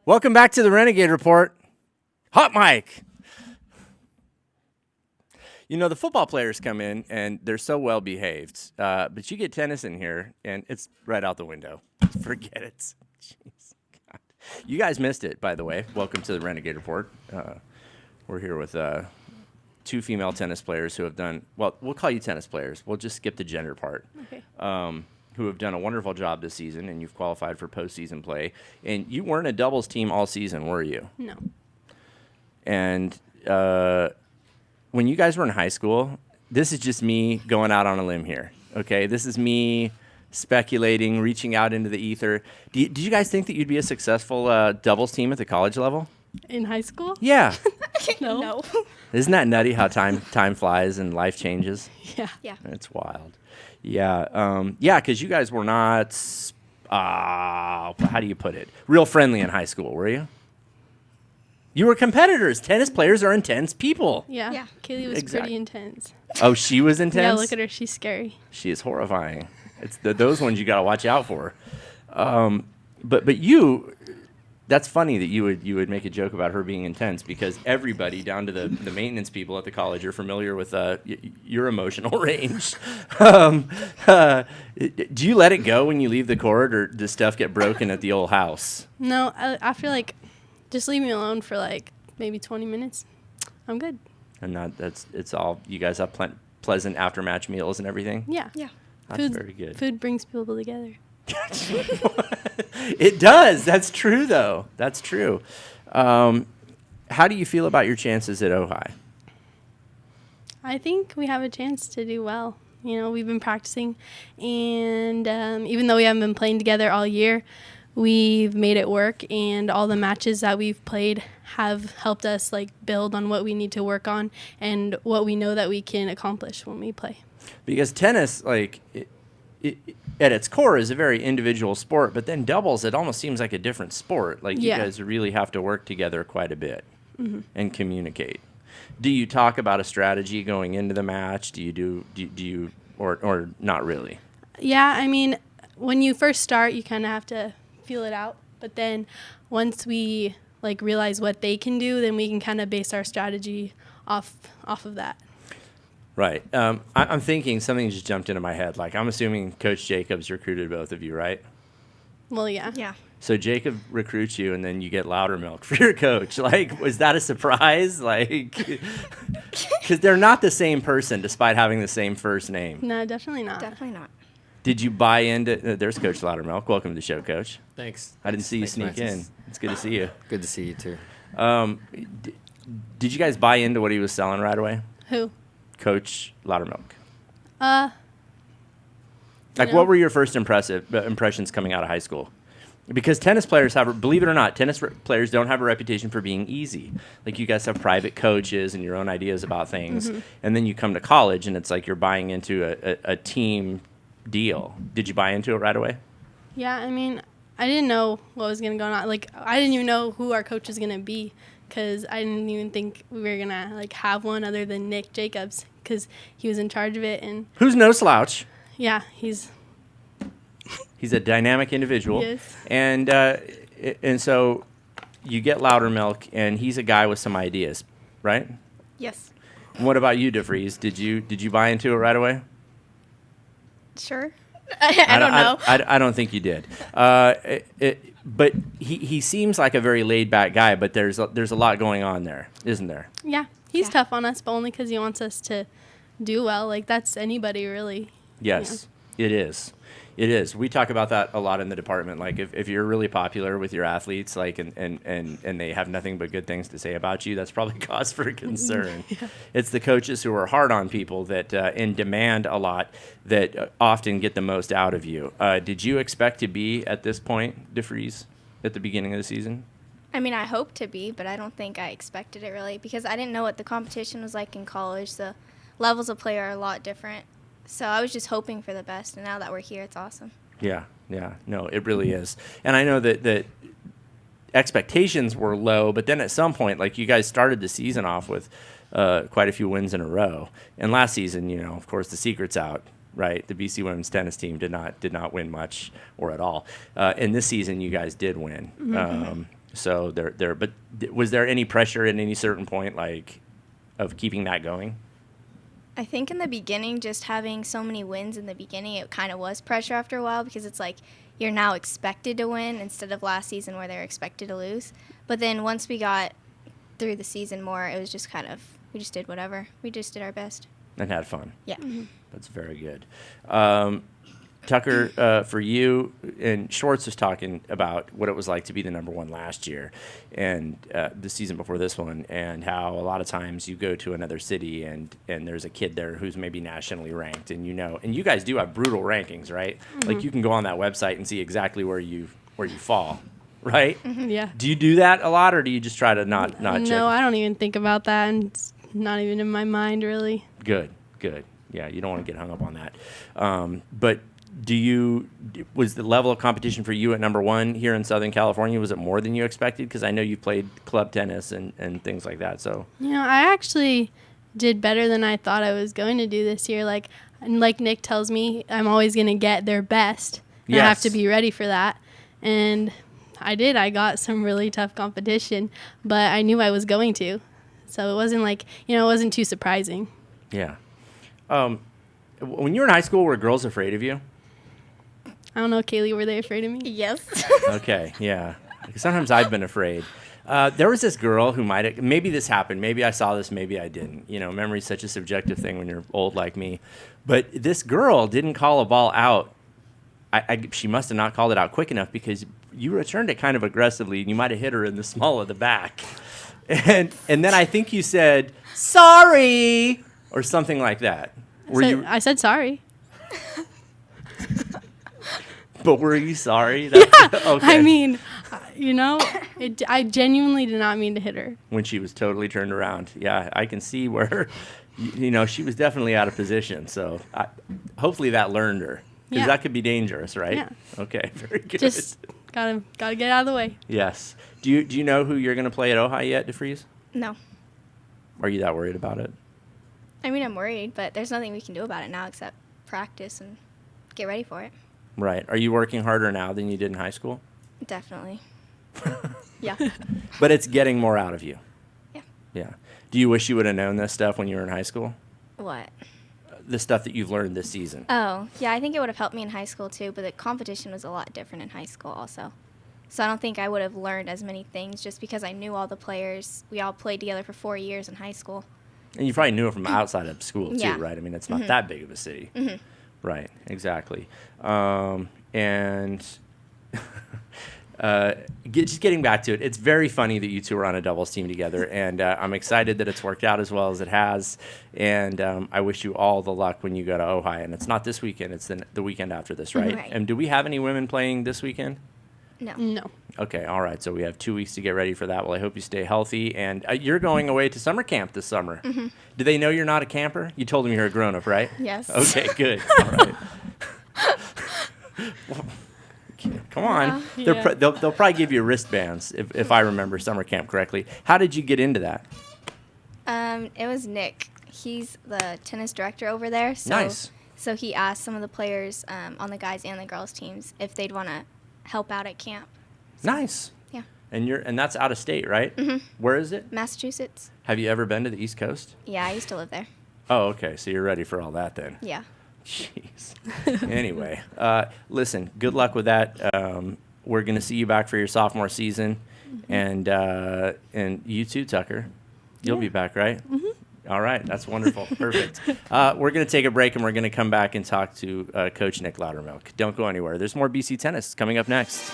Welcome back to the Renegade Report. Hot mic. You know, the football players come in, and they're so well behaved. But you get tennis in here, and it's right out the window. Forget it. Jeez, God. You guys missed it, by the way. Welcome to the Renegade Report. We're here with two female tennis players who have done, well, we'll call you tennis players. We'll just skip the gender part. Okay. Who have done a wonderful job this season, and you've qualified for postseason play. And you weren't a doubles team all season, were you? No. And when you guys were in high school, this is just me going out on a limb here, okay? This is me speculating, reaching out into the ether. Did you guys think that you'd be a successful doubles team at the college level? In high school? Yeah. No. Isn't that nutty how time flies and life changes? Yeah. Yeah. It's wild. Yeah. Because you guys were not, how do you put it? Real friendly in high school, were you? You were competitors. Tennis players are intense people. Yeah. Yeah. Kaylee was pretty intense. Oh, she was intense? Yeah, look at her. She's scary. She is horrifying. It's those ones you got to watch out for. But you, that's funny that you would make a joke about her being intense, because everybody down to the maintenance people at the college are familiar with your emotional range. Do you let it go when you leave the court, or does stuff get broken at the old house? No, after just leave me alone for maybe 20 minutes. I'm good. And it's all, you guys have pleasant after match meals and everything? Yeah. Yeah. That's very good. Food brings people together. It does. That's true, though. That's true. How do you feel about your chances at Ojai? I think we have a chance to do well. You know, we've been practicing, and even though we haven't been playing together all year, we've made it work, and all the matches that we've played have helped us build on what we need to work on and what we know that we can accomplish when we play. Because tennis, at its core, is a very individual sport, but then doubles, it almost seems like a different sport. You guys really have to work together quite a bit and communicate. Do you talk about a strategy going into the match? Do you or not really? Yeah, I mean, when you first start, you kind of have to feel it out. But then once we realize what they can do, then we can kind of base our strategy off of that. Right. I'm thinking something just jumped into my head. I'm assuming Coach Jacobs recruited both of you, right? Well, yeah. Yeah. So Jacob recruits you, and then you get Loudermilk for your coach. Was that a surprise? Because they're not the same person, despite having the same first name. No, definitely not. Definitely not. Did you buy into? There's Coach Loudermilk. Welcome to the show, Coach. Thanks. I didn't see you sneak in. It's good to see you. Good to see you too. Did you guys buy into what he was selling right away, Who? Coach Loudermilk? What were your first impressions coming out of high school? Because tennis players believe it or not, tennis players don't have a reputation for being easy. You guys have private coaches and your own ideas about things, and then you come to college, and it's you're buying into a team deal. Did you buy into it right away? Yeah, I mean, I didn't know what was going to go on. I didn't even know who our coach was going to be, because I didn't even think we were going to have one other than Nick Jacobs, because he was in charge of it. And who's no slouch. Yeah, he's a dynamic individual. Yes. And so you get Loudermilk, and he's a guy with some ideas, right? Yes. What about you, DeVries? Did you buy into it right away? Sure. I don't know. I don't think you did. But he seems like a very laid back guy. But there's a lot going on there, isn't there? Yeah, he's tough on us, but only because he wants us to do well. That's anybody, really. Yes, It is. It is. We talk about that a lot in the department. If you're really popular with your athletes, and they have nothing but good things to say about you, that's probably cause for concern. Yeah. It's the coaches who are hard on people that and demand a lot that often get the most out of you. Did you expect to be at this point, DeVries, at the beginning of the season? I mean, I hope to be, but I don't think I expected it really, because I didn't know what the competition was like in college. The levels of play are a lot different. So I was just hoping for the best, and now that we're here, it's awesome. Yeah. No, it really is. And I know that expectations were low, but then at some point, you guys started the season off with quite a few wins in a row. And last season, of course, the secret's out, right? The BC women's tennis team did not win much or at all. And this season, you guys did win. So but was there any pressure at any certain point, like, of keeping that going? I think in the beginning, just having so many wins in the beginning, it kind of was pressure after a while because it's like you're now expected to win instead of last season where they were expected to lose. But then once we got through the season more, it was just kind of, we just did whatever. We just did our best. And had fun. Yeah. That's very good. Tucker, for you, and Schwartz was talking about what it was like to be the number one last year and the season before this one, and how a lot of times you go to another city and there's a kid there who's maybe nationally ranked, and and you guys do have brutal rankings, right? Like you can go on that website and see exactly where you fall, right? Yeah. Do you do that a lot, or do you just try to not check? No, I don't even think about that, and it's not even in my mind, really. Good. Yeah, you don't want to get hung up on that. But was the level of competition for you at number one here in Southern California, was it more than you expected? Because I know you played club tennis and things like that. So I actually did better than I thought I was going to do this year. Like Nick tells me, I'm always going to get their best. And I have to be ready for that. And I did. I got some really tough competition, but I knew I was going to. So it wasn't like, it wasn't too surprising. Yeah. When you were in high school, were girls afraid of you? I don't know, Kaylee, were they afraid of me? Yes. Okay, yeah. Sometimes I've been afraid. There was this girl who maybe this happened, maybe I saw this, maybe I didn't. Memory's such a subjective thing when you're old like me. But this girl didn't call a ball out. She must have not called it out quick enough because you returned it kind of aggressively, and you might have hit her in the small of the back. And then I think you said, sorry, or something like that. I said sorry. But were you sorry? Yeah. Okay. I mean, I genuinely did not mean to hit her. When she was totally turned around. Yeah, I can see where, she was definitely out of position. So hopefully that learned her. Because that could be dangerous, right? Yeah. Okay, very good. Just gotta get out of the way. Yes. Do you know who you're going to play at Ojai yet, DeFries? No. Are you that worried about it? I mean, I'm worried, but there's nothing we can do about it now except practice and get ready for it. Right. Are you working harder now than you did in high school? Definitely. Yeah. But it's getting more out of you. Yeah. Yeah. Do you wish you would have known this stuff when you were in high school? What? The stuff that you've learned this season. Oh, yeah, I think it would have helped me in high school too, but the competition was a lot different in high school also. So I don't think I would have learned as many things just because I knew all the players. We all played together for 4 years in high school. And you probably knew it from outside of school too, Yeah. right? I mean, it's not that big of a city. Mm-hmm. Right, exactly. And just getting back to it, it's very funny that you two are on a doubles team together, and I'm excited that it's worked out as well as it has, and I wish you all the luck when you go to Ojai, and it's not this weekend, it's the weekend after this, right? Right. And do we have any women playing this weekend? No. Okay, all right, so we have 2 weeks to get ready for that. Well, I hope you stay healthy, and you're going away to summer camp this summer. Mm-hmm. Do they know you're not a camper? You told them you're a grown-up, right? Yes. Okay, good. All right. Come on. Yeah. They'll probably give you wristbands, if I remember summer camp correctly. How did you get into that? It was Nick. He's the tennis director over there. So, Nice. So he asked some of the players on the guys and the girls teams if they'd want to help out at camp. Nice. Yeah. And that's out of state, right? Mm-hmm. Where is it? Massachusetts. Have you ever been to the East Coast? Yeah, I used to live there. Oh, okay. So you're ready for all that then. Yeah. Jeez. Anyway, listen, good luck with that. We're going to see you back for your sophomore season. Mm-hmm. And you too, Tucker. You'll be back, right? Mm-hmm. All right. That's wonderful. Perfect. We're going to take a break, and we're going to come back and talk to Coach Nick Loudermilk. Don't go anywhere. There's more BC Tennis coming up next.